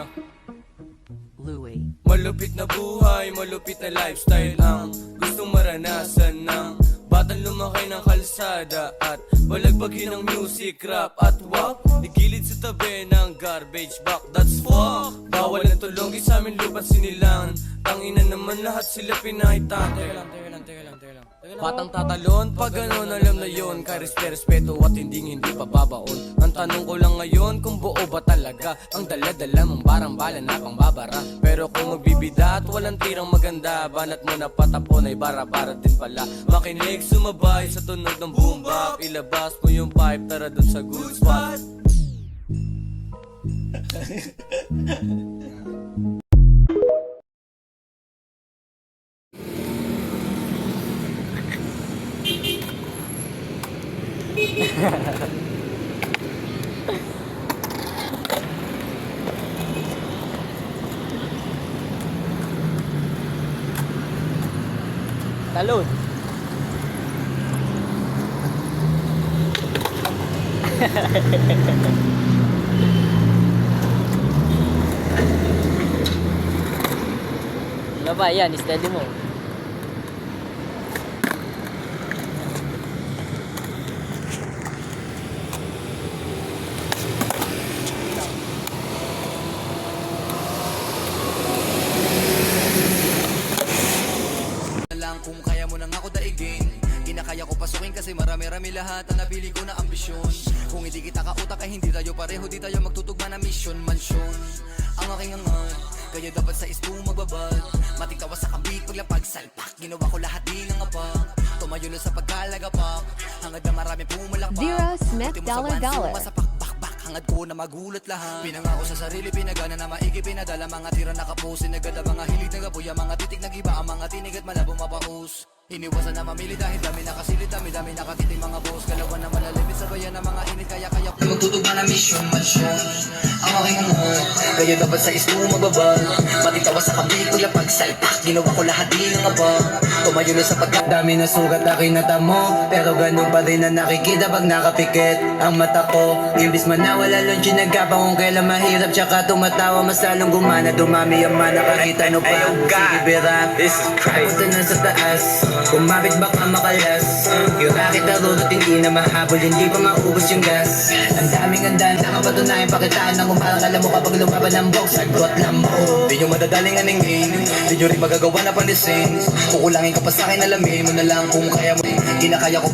Yeah. Louie. Malupit na buhay, malupit na lifestyle ang gustong maranasan ng batang lumaki ng kalsada at balagbagin ng music, rap at wak. Igilid sa tabi ng garbage back, that's fuck. Bawal ang tulongin sa amin lupat sinilang. Tangina naman lahat sila pinahitan. Teka lang. Batang tatalon, pag ganon alam na yon. Kay respeto at hindi pababaon. Ang tanong ko lang ngayon kung buo ba talaga ang dala-dala mong barang-bala na pangbabara. Pero kung magbibida at walang tirang maganda, banat mo na patapon ay bara-bara din pala. Makinig, sumabay sa tunog ng boom bap. Ilabas mo yung pipe, tara dun sa good spot. Talon. Ano ba yan? Steady mo. Kung kaya mo nang ako daigin, kinakaya ko pasukin kasi marami-rami lahat ang napili ko na ambisyon. Kung hindi kita kautak ay hindi tayo pareho, di tayo magtutugma na mission, mansyon. Ang aking angat, kaya dapat sa isto magbabad. Matitawa sa kabit, paglapag salpak, ginawa ko lahat di ng apak. Tumayo na sa pagkalagapak, hangad na marami pumalakpak. Zero Smith $. Masapakbakbak, hangad ko na magulat lahat. Pinangako sa sarili, pinagana na maigi, pinadala mga tira nakaposin. Nagada mga hilig, nagabuya, mga titik nagiba, ang mga tinig at malabong mapahus. Iniwasan na mamili dahil dami nakasilid, dami nakakiting mga boss. Galawan na malalimit sa bayan ng mga init, kaya magtutugma na mission, mansyon. Ang aking angat, kaya dapat sa isto magbabal. Matitawa sa kabit, paglapag salpak, ginawa ko lahat di ng abang. Tumayo na sa pagkadami na sugat aking natamo, pero ganun pa rin na nakikita pag nakapikit ang mata ko. Imbis man na wala lang sinagapang kung kailan mahirap, tsaka tumatawa mas lalong gumana. Dumami ang mana, kakita no pa. Sige bera, this is Christ. Punta na sa taas, kumapit baka makalas. Yung rakit na rurot, hindi na mahabol, hindi pa maubos yung gas. Ang daming andan, nakapatunayan pakitaan na kung parang alam mo kapag lumaban ng box. Sagot lang mo, di nyo madadaling aningin, di nyo rin magagawa na pandisin. Kukulangin ka pa sa'kin, alamin mo na lang kung kaya mo. Kinakaya ko